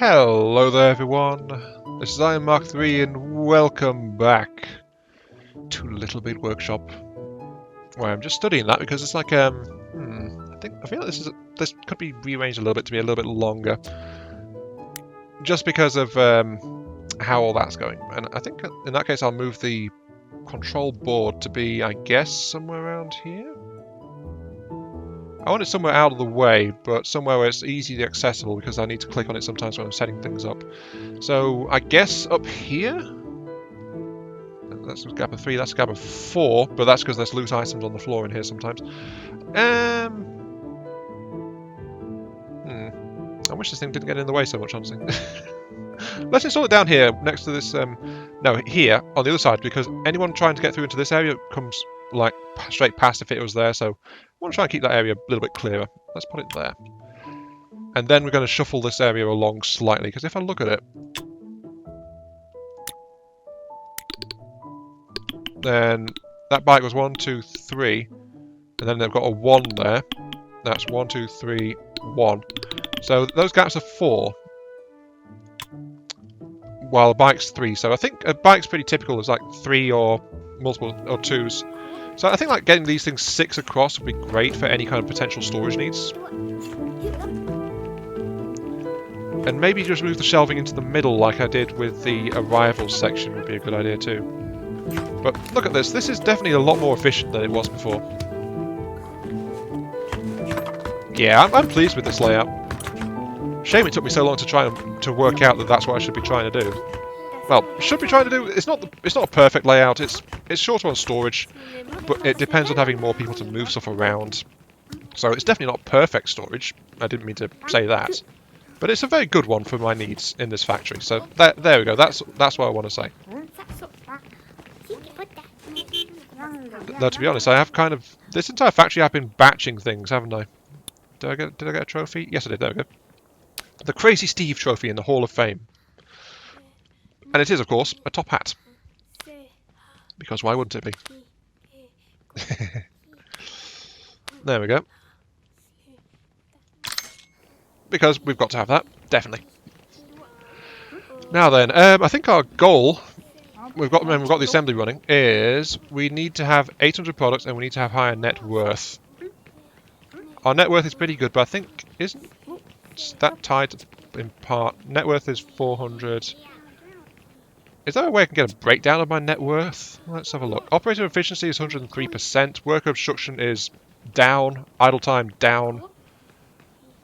Hello there everyone, this is Iron Mark 3 and welcome back to Little Big Workshop, where I'm just studying that because it's like I feel like this could be rearranged a little bit to be a little bit longer, just because of how all that's going. And I think in that case I'll move the control board to be, I guess, somewhere around here. I want it somewhere out of the way, but somewhere where it's easily accessible because I need to click on it sometimes when I'm setting things up. So I guess up here? That's a gap of 3, that's a gap of 4, but that's because there's loose items on the floor in here sometimes. I wish this thing didn't get in the way so much, honestly. Let's install it down here, next to this, no, here, on the other side, because anyone trying to get through into this area comes, like, straight past if it was there, so I want to try and keep that area a little bit clearer. Let's put it there. And then we're going to shuffle this area along slightly, because if I look at it, then that bike was 1, 2, 3, and then they've got a 1 there. That's 1, 2, 3, 1. So those gaps are 4, while a bike's 3. So I think a bike's pretty typical. It's like 3 or multiple or 2s. So I think like getting these things 6 across would be great for any kind of potential storage needs. And maybe just move the shelving into the middle like I did with the arrivals section would be a good idea too. But look at this. This is definitely a lot more efficient than it was before. Yeah, I'm pleased with this layout. Shame it took me so long to try to work out that that's what I should be trying to do. Well, should be trying to do. It's not a perfect layout. It's shorter on storage, but it depends on having more people to move stuff around. So it's definitely not perfect storage. I didn't mean to say that, but it's a very good one for my needs in this factory. So there we go. That's what I want to say. Though to be honest, I have kind of this entire factory. I've been batching things, haven't I? Did I get a trophy? Yes, I did. There we go. The Crazy Steve trophy in the Hall of Fame. And it is, of course, a top hat. Because why wouldn't it be? There we go. Because we've got to have that, definitely. Now then, I think our goal, we've got the assembly running, is we need to have 800 products and we need to have higher net worth. Our net worth is pretty good, but I think isn't that tied in part? Net worth is 400. Is there a way I can get a breakdown of my net worth? Let's have a look. Operator efficiency is 103%. Worker obstruction is down. Idle time down.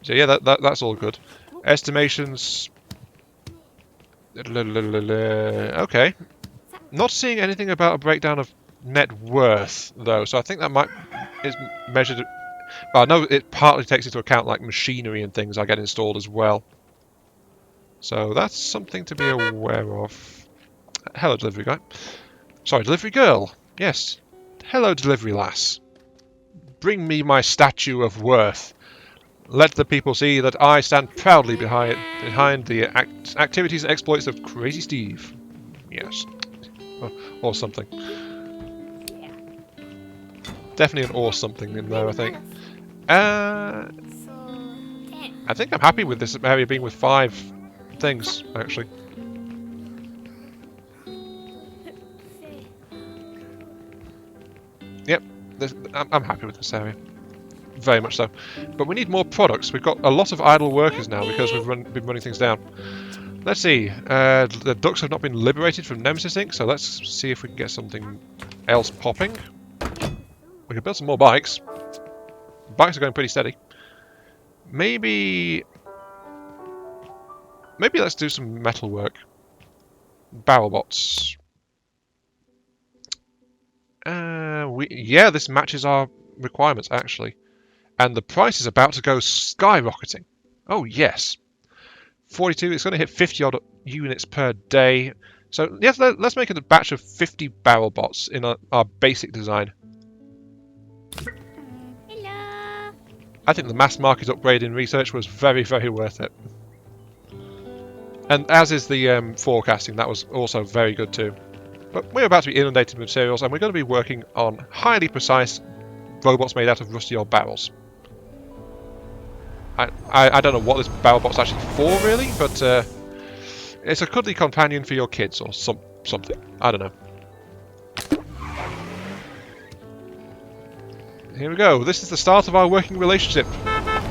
So yeah, that's all good. Estimations. Okay. Not seeing anything about a breakdown of net worth though, so I think that is measured. Well, I know it partly takes into account like machinery and things I get installed as well. So that's something to be aware of. Hello, delivery guy. Sorry, delivery girl. Yes. Hello, delivery lass. Bring me my statue of worth. Let the people see that I stand proudly behind the activities and exploits of Crazy Steve. Yes. Or something. Definitely an or something in there, I think. I think I'm happy with this area being with 5 things, actually. Yep, I'm happy with this area. Very much so. But we need more products. We've got a lot of idle workers now because we've been running things down. Let's see. The ducks have not been liberated from Nemesis Inc., so let's see if we can get something else popping. We can build some more bikes. Bikes are going pretty steady. Maybe let's do some metal work. Barrel bots. Yeah, this matches our requirements actually, and the price is about to go skyrocketing. Oh yes, 42. It's going to hit 50 odd units per day. So yes, let's make a batch of 50 barrel bots in our basic design. Hello. I think the mass market upgrade in research was very, very worth it. And as is the forecasting, that was also very good too. But we're about to be inundated with materials, and we're going to be working on highly precise robots made out of rusty old barrels. I don't know what this barrel bot's actually for, really, but it's a cuddly companion for your kids or something. I don't know. Here we go. This is the start of our working relationship,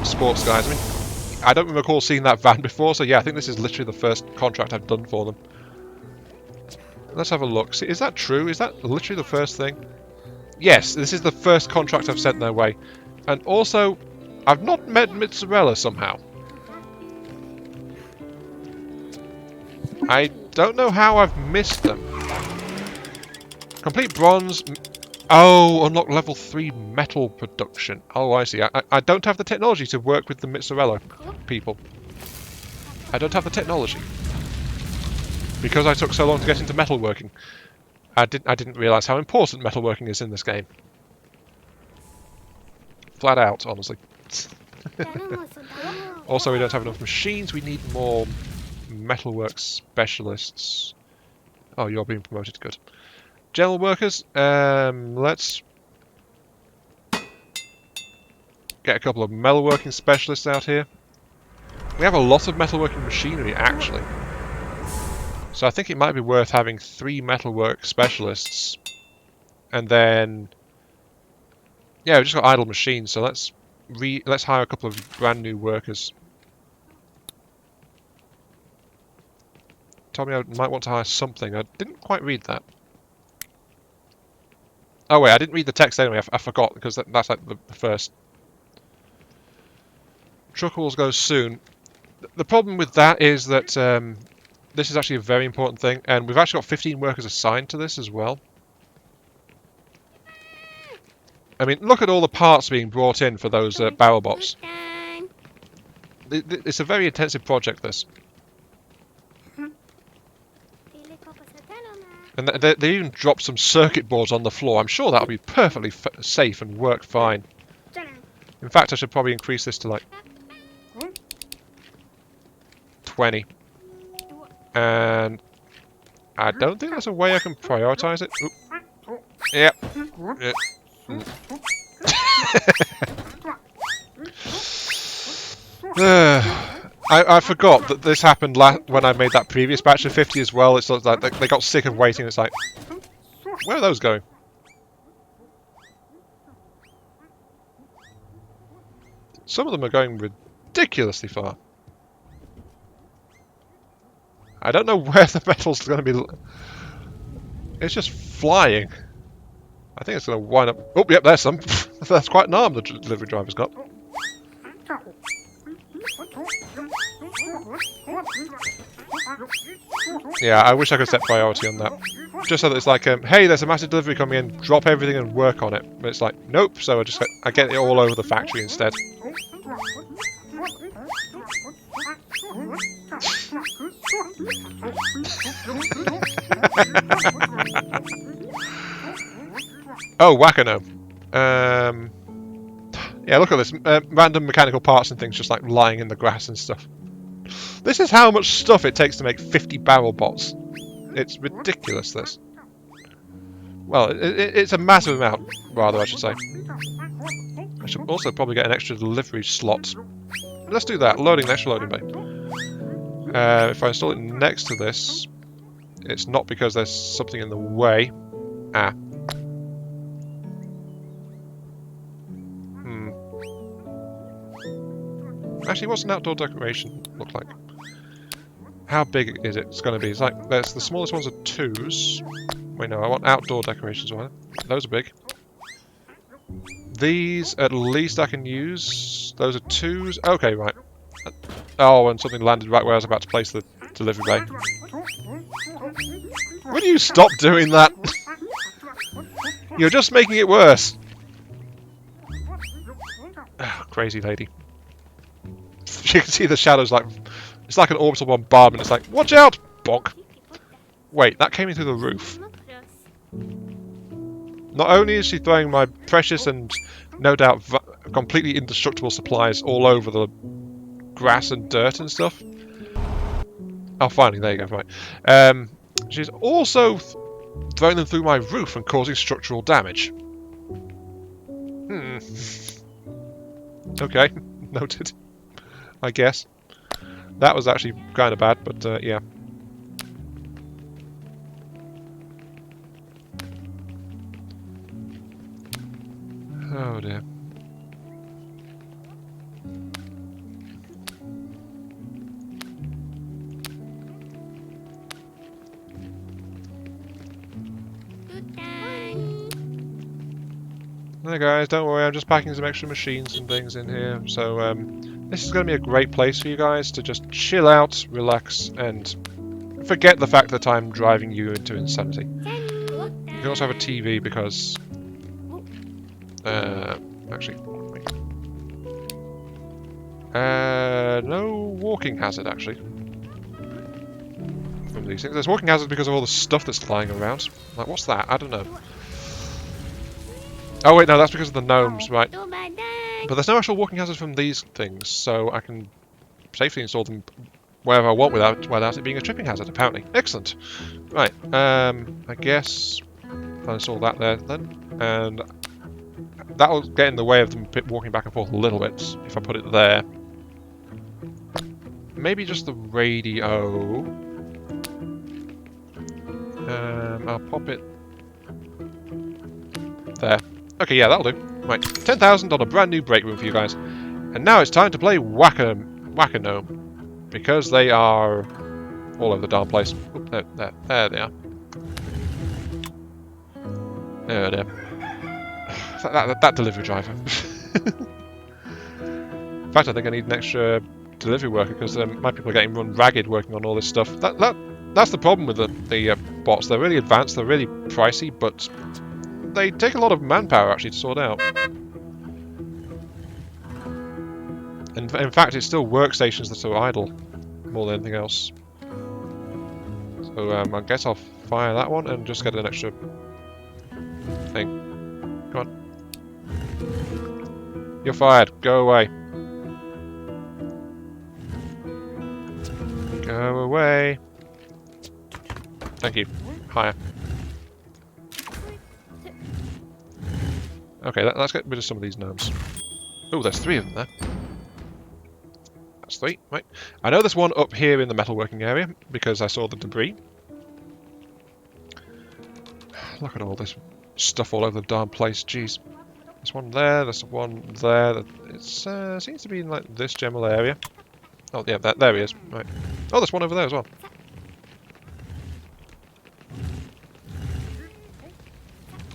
sports guys. I mean, I don't recall seeing that van before, so yeah, I think this is literally the first contract I've done for them. Let's have a look. See, is that true? Is that literally the first thing? Yes, this is the first contract I've sent their way. And also, I've not met Mozzarella somehow. I don't know how I've missed them. Complete bronze. Oh, unlock level 3 metal production. Oh, I see. I don't have the technology to work with the Mozzarella people. I don't have the technology. Because I took so long to get into metalworking. I didn't realise how important metalworking is in this game. Flat out, honestly. Also, we don't have enough machines. We need more metalwork specialists. Oh, you're being promoted. Good. General workers. Let's get a couple of metalworking specialists out here. We have a lot of metalworking machinery, actually. So I think it might be worth having 3 metalwork specialists. And then... yeah, we've just got idle machines, so let's hire a couple of brand new workers. Told me I might want to hire something. I didn't quite read that. Oh wait, I didn't read the text anyway. I forgot, because that's like the first. Truckles goes soon. The problem with that is that this is actually a very important thing, and we've actually got 15 workers assigned to this as well. I mean, look at all the parts being brought in for those barrel bots. It's a very intensive project, this. And they even dropped some circuit boards on the floor. I'm sure that'll be perfectly safe and work fine. In fact, I should probably increase this to like 20. And I don't think there's a way I can prioritize it. Oop. Yep. Yeah. I forgot that this happened when I made that previous batch of 50 as well. It's like they got sick of waiting. It's like, where are those going? Some of them are going ridiculously far. I don't know where the metal's going to be. It's just flying. I think it's going to wind up... oh, yep, there's some. That's quite an arm the delivery driver's got. Yeah, I wish I could set priority on that. Just so that it's like, hey, there's a massive delivery coming in, drop everything and work on it. But it's like, nope, so I get it all over the factory instead. Oh, Wakano. Yeah, look at this. Random mechanical parts and things just like lying in the grass and stuff. This is how much stuff it takes to make 50 barrel bots. It's ridiculous, this. Well, it's a massive amount, rather, I should say. I should also probably get an extra delivery slot. Let's do that. Loading an extra loading bay. If I install it next to this, it's not because there's something in the way. Ah. Actually, what's an outdoor decoration look like? How big is it? It's going to be. It's like the smallest ones are 2s. Wait, no, I want outdoor decorations. Those are big. These, at least I can use. Those are 2s. Okay, right. Oh, and something landed right where I was about to place the delivery bay. Will you stop doing that? You're just making it worse. Oh, crazy lady. You can see the shadows like... it's like an orbital bombardment. It's like, watch out! Bonk. Wait, that came in through the roof. Not only is she throwing my precious and no doubt completely indestructible supplies all over the grass and dirt and stuff. Oh, finally, there you go, right. She's also throwing them through my roof and causing structural damage. Okay, noted. I guess. That was actually kind of bad, but yeah. Oh dear. Hey guys, don't worry, I'm just packing some extra machines and things in here. So this is going to be a great place for you guys to just chill out, relax, and forget the fact that I'm driving you into insanity. You can also have a TV because... actually, wait. No walking hazard, actually. From these things. There's walking hazard because of all the stuff that's lying around. Like, what's that? I don't know. Oh wait, no, that's because of the gnomes, right. But there's no actual walking hazard from these things, so I can safely install them wherever I want without it being a tripping hazard, apparently. Excellent. Right, I guess I'll install that there then, and that'll get in the way of them walking back and forth a little bit if I put it there. Maybe just the radio. I'll pop it there. Okay, yeah, that'll do. Right, 10,000 on a brand new break room for you guys. And now it's time to play Whack-A-Gnome. Because they are all over the darn place. Oop, there they are. There they are. That delivery driver. In fact, I think I need an extra delivery worker because my people are getting run ragged working on all this stuff. That's the problem with the bots. They're really advanced, they're really pricey, but they take a lot of manpower actually to sort out. And in fact, it's still workstations that are idle more than anything else. So I guess I'll fire that one and just get an extra thing. Come on. You're fired. Go away. Go away. Thank you. Higher. Okay, let's get rid of some of these gnomes. Oh, there's 3 of them there. That's 3, right. I know there's one up here in the metalworking area, because I saw the debris. Look at all this stuff all over the darn place, jeez. There's one there's one there. It seems to be in like this general area. Oh, yeah, there he is. Right. Oh, there's one over there as well.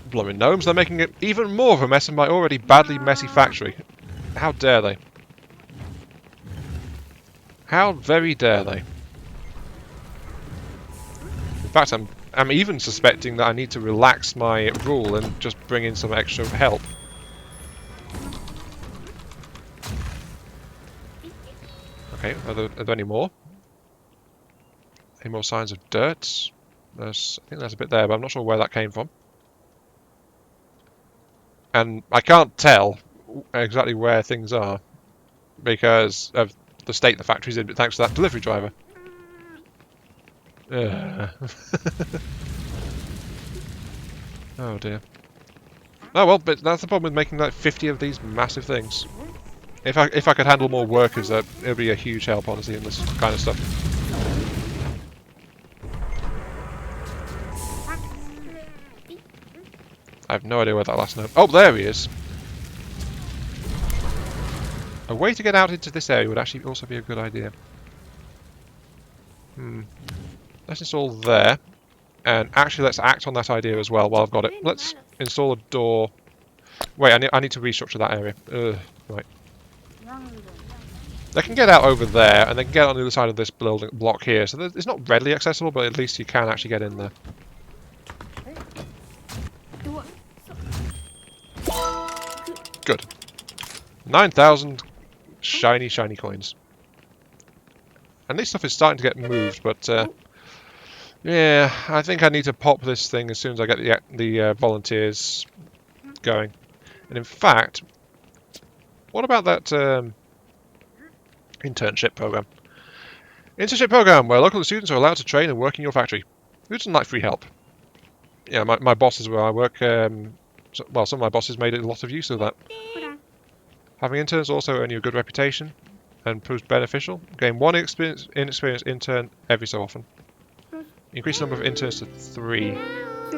Blooming gnomes, they're making it even more of a mess in my already badly messy factory. How dare they? How very dare they? In fact, I'm even suspecting that I need to relax my rule and just bring in some extra help. Okay, are there any more? Any more signs of dirt? I think there's a bit there, but I'm not sure where that came from. And I can't tell exactly where things are because of the state the factory's in, but thanks to that delivery driver. Oh dear. Oh well, but that's the problem with making like 50 of these massive things. If I could handle more workers, it would be a huge help, honestly, in this kind of stuff. I have no idea where that last gnome... Oh, there he is! A way to get out into this area would actually also be a good idea. Let's install there. And actually, let's act on that idea as well while I've got it. Let's install a door... Wait, I need to restructure that area. Right. They can get out over there, and they can get on the other side of this building block here. So it's not readily accessible, but at least you can actually get in there. Good. 9,000 shiny, shiny coins. And this stuff is starting to get moved, but yeah, I think I need to pop this thing as soon as I get the volunteers going. And in fact, what about that internship program? Internship program where local students are allowed to train and work in your factory. Who doesn't like free help? Yeah, my bosses where I work. Well, some of my bosses made a lot of use of that. Having interns also earn you a good reputation. and proves beneficial. Gain one inexperienced intern every so often. Increase the number of interns to 3.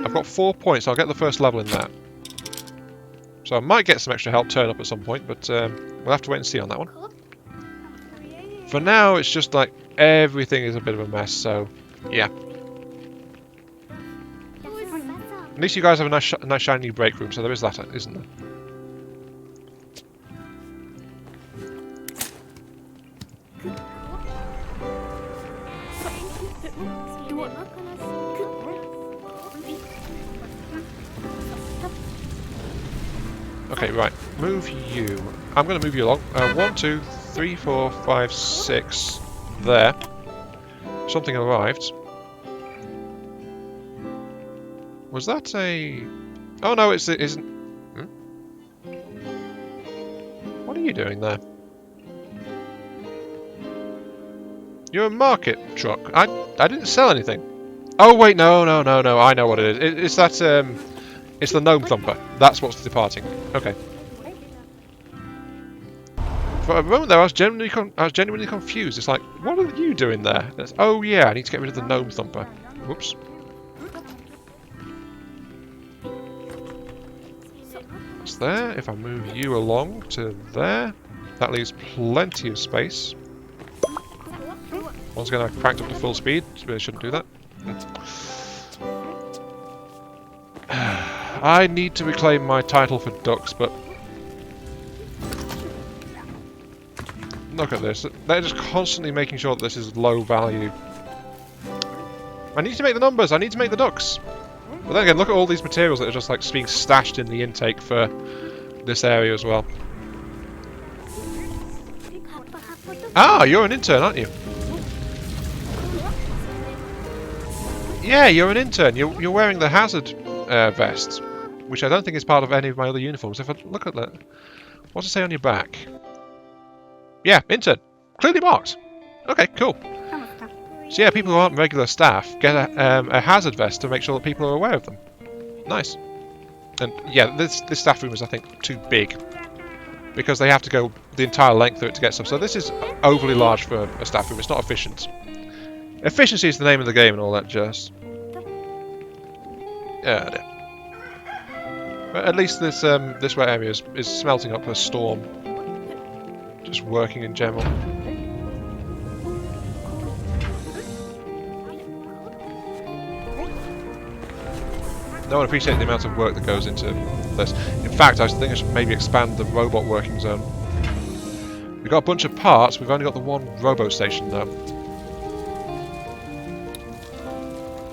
I've got 4 points, so I'll get the first level in that. So I might get some extra help turn up at some point, but we'll have to wait and see on that one. For now, it's just like everything is a bit of a mess, so yeah. At least you guys have a nice shiny break room, so there is that, isn't there? Okay, right. Move you. I'm going to move you along. 1, 2, 3, 4, 5, 6. There. Something arrived. Was that a... Oh no, it isn't... Hmm? What are you doing there? You're a market truck. I didn't sell anything. Oh wait, no. I know what it is. It's that, it's the gnome thumper. That's what's departing. Okay. For a moment there, I was genuinely confused. It's like, what are you doing there? Oh yeah, I need to get rid of the gnome thumper. Whoops. That's there. If I move you along to there, that leaves plenty of space. Once again, I've cranked up to full speed. Really shouldn't do that. I need to reclaim my title for ducks, but look at this. They're just constantly making sure that this is low value. I need to make the numbers. I need to make the ducks. But then again, look at all these materials that are just like being stashed in the intake for this area as well. Ah, you're an intern, aren't you? Yeah, you're an intern. You're wearing the hazard vest, which I don't think is part of any of my other uniforms. If I look at that, what's it say on your back? Yeah, intern. Clearly marked. Okay, cool. So yeah, people who aren't regular staff get a hazard vest to make sure that people are aware of them. Nice. And yeah, this staff room is, I think, too big, because they have to go the entire length of it to get stuff. So this is overly large for a staff room. It's not efficient. Efficiency is the name of the game and all that jazz. Yeah, dear. But at least this this wet area is smelting up a storm. Just working in general. No one appreciates the amount of work that goes into this. In fact, I think I should maybe expand the robot working zone. We've got a bunch of parts, we've only got the one robo station though.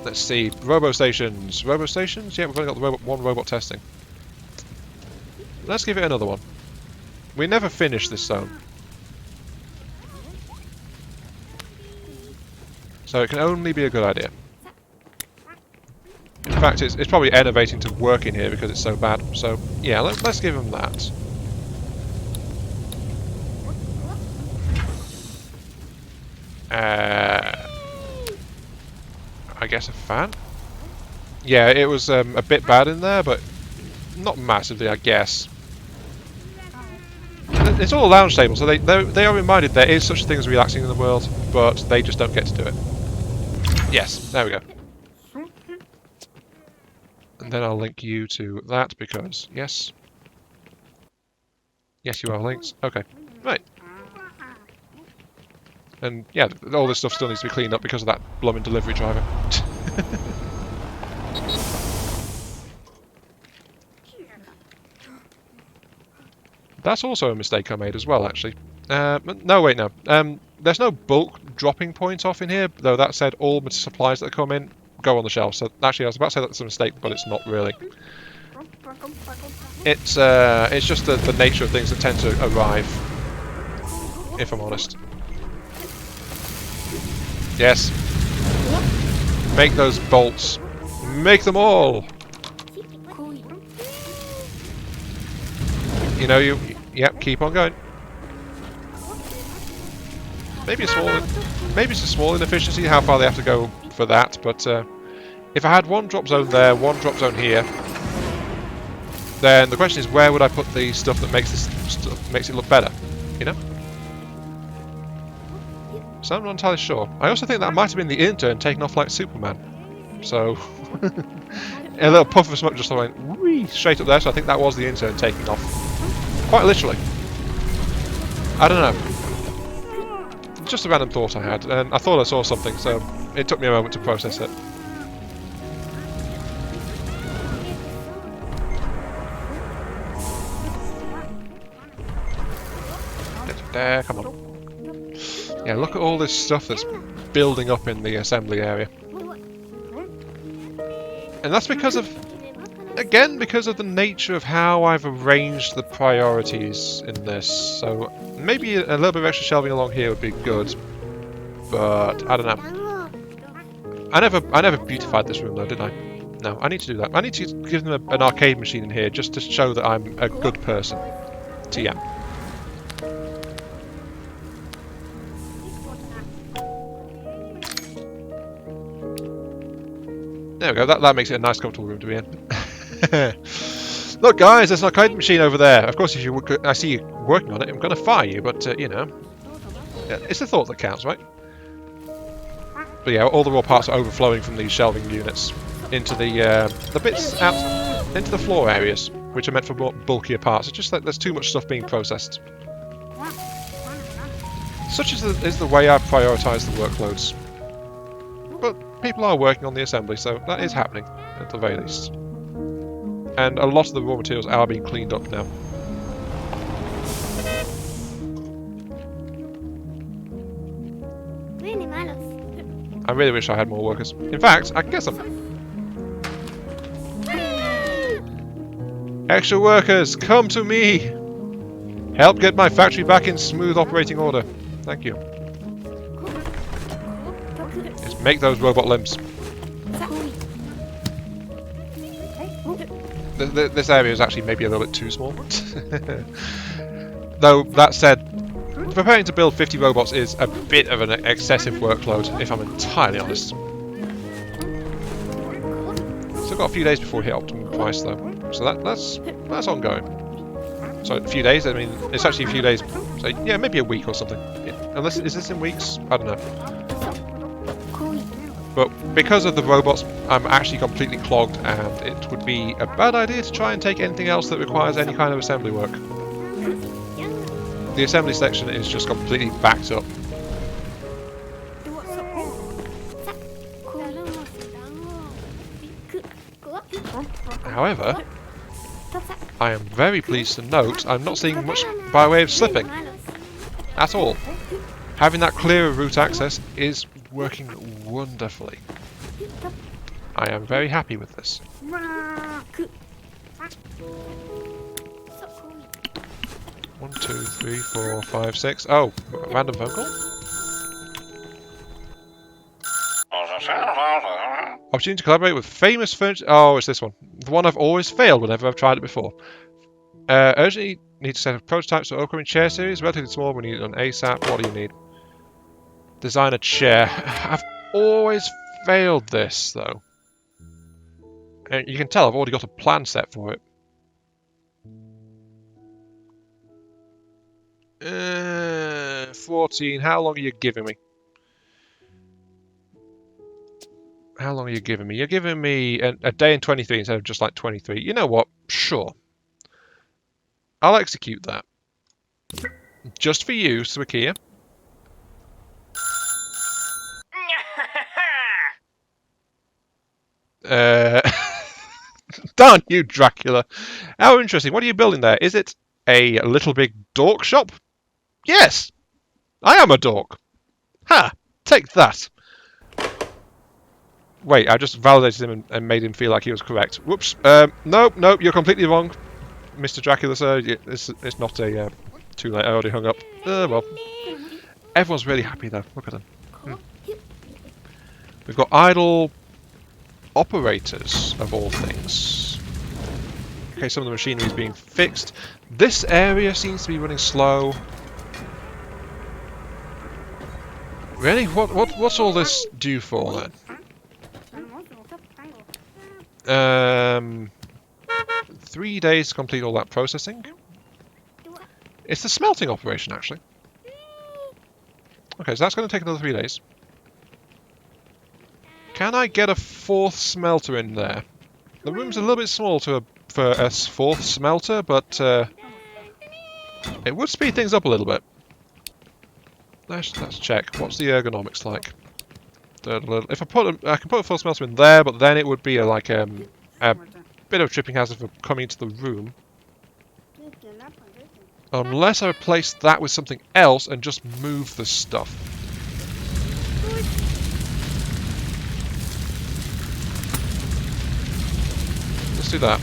Let's see, robo stations. Robo stations? Yeah, we've only got the one robot testing. Let's give it another one. We never finish this zone. So it can only be a good idea. In fact, it's probably enervating to work in here because it's so bad. So, yeah, let's give them that. I guess a fan? Yeah, it was a bit bad in there, but not massively, I guess. It's all a lounge table, so they are reminded there is such a thing as relaxing in the world, but they just don't get to do it. Yes, there we go. And then I'll link you to that because, yes. Yes, you are linked. Okay, right. And yeah, all this stuff still needs to be cleaned up because of that blooming delivery driver. That's also a mistake I made as well, actually. No, wait, no. There's no bulk dropping point off in here, though that said, all supplies that come in go on the shelf. So actually, I was about to say that's a mistake, but it's not really. It's just the nature of things that tend to arrive, if I'm honest. Yes. Make those bolts. Make them all. You know, yep, keep on going. Maybe it's a small inefficiency how far they have to go for that, but if I had one drop zone there, one drop zone here, then the question is where would I put the stuff that makes it look better, you know? So I'm not entirely sure. I also think that might have been the intern taking off like Superman. So, a little puff of smoke just went whee, straight up there, so I think that was the intern taking off. Quite literally. I don't know. Just a random thought I had, and I thought I saw something, so it took me a moment to process it. There, come on. Yeah, look at all this stuff that's building up in the assembly area. And that's because of, again, because of the nature of how I've arranged the priorities in this. So maybe a little bit of extra shelving along here would be good, but I don't know. I never beautified this room though, did I? No, I need to do that. I need to give them an arcade machine in here just to show that I'm a good person. TM. There we go, that makes it a nice comfortable room to be in. Look guys, there's an arcade machine over there. Of course, if I see you working on it, I'm going to fire you, but you know, it's the thought that counts, right? But yeah, all the raw parts are overflowing from these shelving units into the bits out, into the floor areas, which are meant for more bulkier parts. It's just that there's too much stuff being processed. Such is the way I prioritise the workloads. But people are working on the assembly, so that is happening, at the very least. And a lot of the raw materials are being cleaned up now. I really wish I had more workers. In fact, I can get some. Extra workers, come to me! Help get my factory back in smooth operating order. Thank you. Just make those robot limbs. This area is actually maybe a little bit too small. Though, that said, preparing to build 50 robots is a bit of an excessive workload, if I'm entirely honest. Still got a few days before we hit optimum price though, so that's ongoing. So a few days, I mean, it's actually a few days, so yeah, maybe a week or something. Unless, is this in weeks? I don't know. But because of the robots, I'm actually completely clogged, and it would be a bad idea to try and take anything else that requires any kind of assembly work. The assembly section is just completely backed up. However, I am very pleased to note I'm not seeing much by way of slipping at all. Having that clearer route access is working wonderfully. I am very happy with this. 1, 2, 3, 4, 5, 6. Oh, random phone call? Opportunity to collaborate with famous furniture. Oh, it's this one. The one I've always failed whenever I've tried it before. Urgently need to set up prototypes for upcoming chair series. Relatively small, we need it on ASAP. What do you need? Design a chair. I've always failed this, though. And you can tell I've already got a plan set for it. 14. How long are you giving me? How long are you giving me? You're giving me a day and 23 instead of just like 23. You know what? Sure. I'll execute that. Just for you, Swakia. Darn you, Dracula. How interesting. What are you building there? Is it a little big dork shop? Yes! I am a dork. Ha! Take that. Wait, I just validated him and made him feel like he was correct. Whoops. No, you're completely wrong, Mr. Dracula, sir. It's not a... too late, I already hung up. Well. Everyone's really happy, though. Look at them. We've got idle operators, of all things. Okay, some of the machinery is being fixed. This area seems to be running slow. Really? What's all this due for, then? 3 days to complete all that processing. It's the smelting operation, actually. Okay, so that's going to take another 3 days. Can I get a 4th smelter in there? The room's a little bit small for a 4th smelter, but it would speed things up a little bit. Let's check. What's the ergonomics like? If I can put a 4th smelter in there, but then it would be a bit of tripping hazard for coming into the room. Unless I replace that with something else and just move the stuff. Let's do that.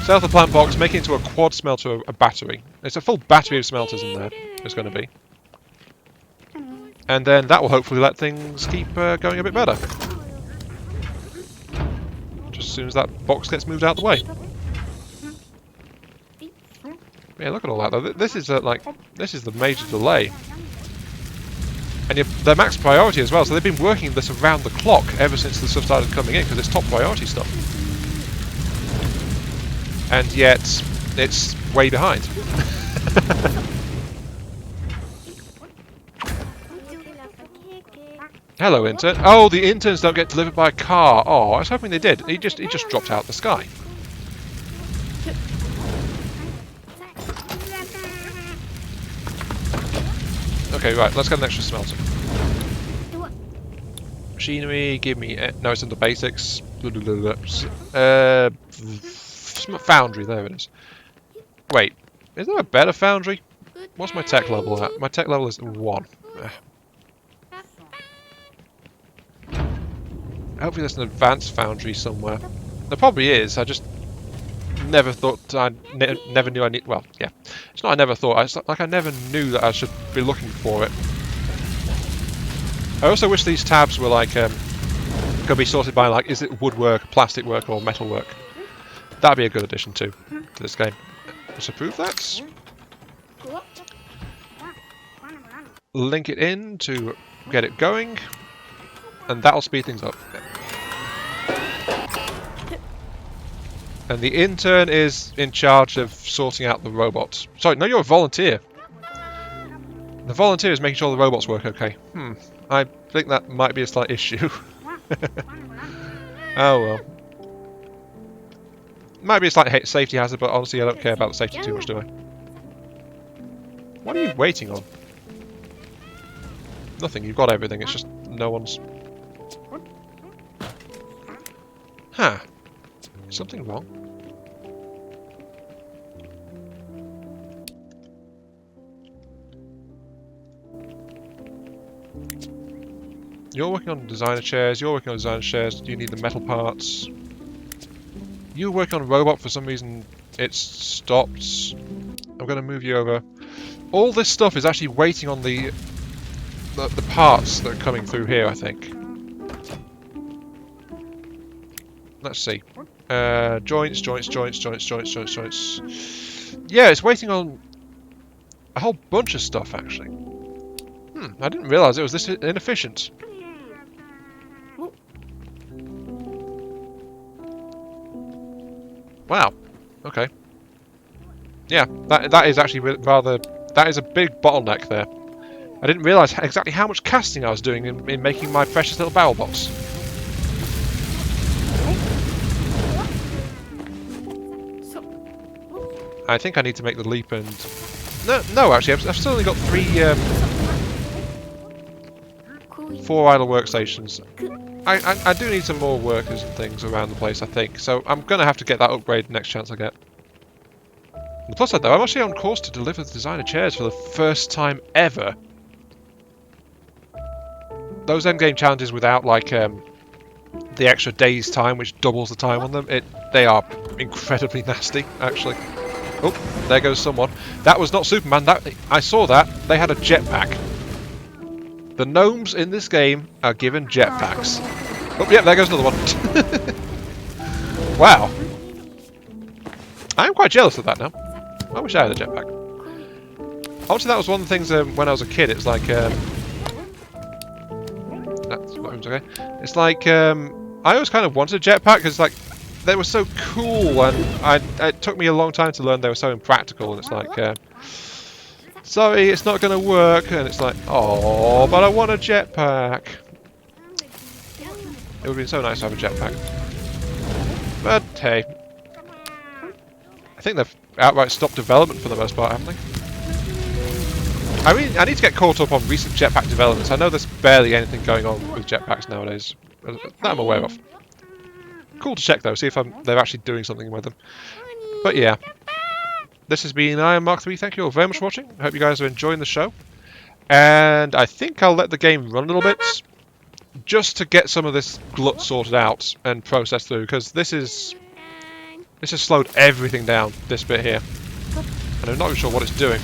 Sell the plant box, make it into a quad smelter, a battery. It's a full battery of smelters in there, it's going to be. And then that will hopefully let things keep going a bit better. Just as soon as that box gets moved out the way. Yeah, look at all that though. This is this is the major delay. And they're max priority as well, so they've been working this around the clock ever since the stuff started coming in, because it's top priority stuff. And yet, it's way behind. Hello, intern. Oh, the interns don't get delivered by car. Oh, I was hoping they did. He just dropped out the sky. Okay, right, let's get an extra smelter. Machinery, give me... no, it's under basics. Foundry, there it is. Wait, is there a better foundry? What's my tech level at? My tech level is 1. Hopefully there's an advanced foundry somewhere. There probably is, I just never thought never knew I need... Well, yeah. It's not I never thought, it's like I never knew that I should be looking for it. I also wish these tabs were like, could be sorted by like, is it woodwork, plastic work or metal work? That'd be a good addition too, to this game. Let's approve that. Link it in to get it going. And that'll speed things up. And the intern is in charge of sorting out the robots. Sorry, no, you're a volunteer. The volunteer is making sure the robots work okay. I think that might be a slight issue. Oh well. Might be a slight safety hazard, but honestly I don't care about the safety too much, do I? What are you waiting on? Nothing, you've got everything, it's just no one's... Huh. Is something wrong? You're working on designer chairs, you're working on designer chairs, you need the metal parts. You work on a robot, for some reason it stopped. I'm going to move you over. All this stuff is actually waiting on the parts that are coming through here, I think. Let's see. Joints. Yeah, it's waiting on a whole bunch of stuff, actually. I didn't realise it was this inefficient. Wow. Okay. Yeah, that is actually rather... That is a big bottleneck there. I didn't realise exactly how much casting I was doing in making my precious little barrel box. I think I need to make the leap and... No, actually, I've still only got 4 idle workstations. I do need some more workers and things around the place, I think. So I'm going to have to get that upgrade next chance I get. On the plus side, though, I'm actually on course to deliver the designer chairs for the first time ever. Those endgame challenges without, like, the extra day's time, which doubles the time on them, they are incredibly nasty, actually. Oh, there goes someone. That was not Superman. I saw that. They had a jetpack. The gnomes in this game are given jetpacks. Oh, yeah, there goes another one. Wow. I am quite jealous of that now. I wish I had a jetpack. Obviously, that was one of the things when I was a kid. It was like... that's okay. It's like... I always kind of wanted a jetpack because, like, they were so cool, and it took me a long time to learn they were so impractical, and it's like... Sorry, it's not going to work. And it's like, oh, but I want a jetpack. It would have been so nice to have a jetpack. But hey. I think they've outright stopped development for the most part, haven't they? I mean, I need to get caught up on recent jetpack developments. I know there's barely anything going on with jetpacks nowadays. That I'm aware of. Cool to check though, see if they're actually doing something with them. But yeah. This has been Iron Mark 3. Thank you all very much for watching. I hope you guys are enjoying the show. And I think I'll let the game run a little bit. Just to get some of this glut sorted out and processed through. Because this has slowed everything down, this bit here. And I'm not even sure what it's doing.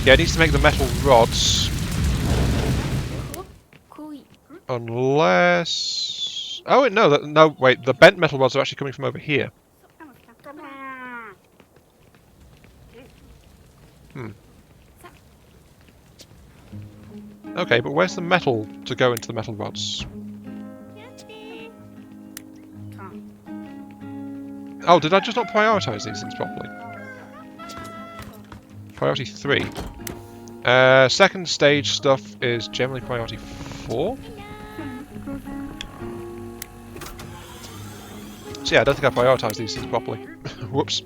Yeah, it needs to make the metal rods. Unless... Oh, wait, no, no, wait, the bent metal rods are actually coming from over here. Okay, but where's the metal to go into the metal rods? Oh, did I just not prioritise these things properly? Priority 3. Second stage stuff is generally priority 4. So yeah, I don't think I prioritised these things properly. Whoops.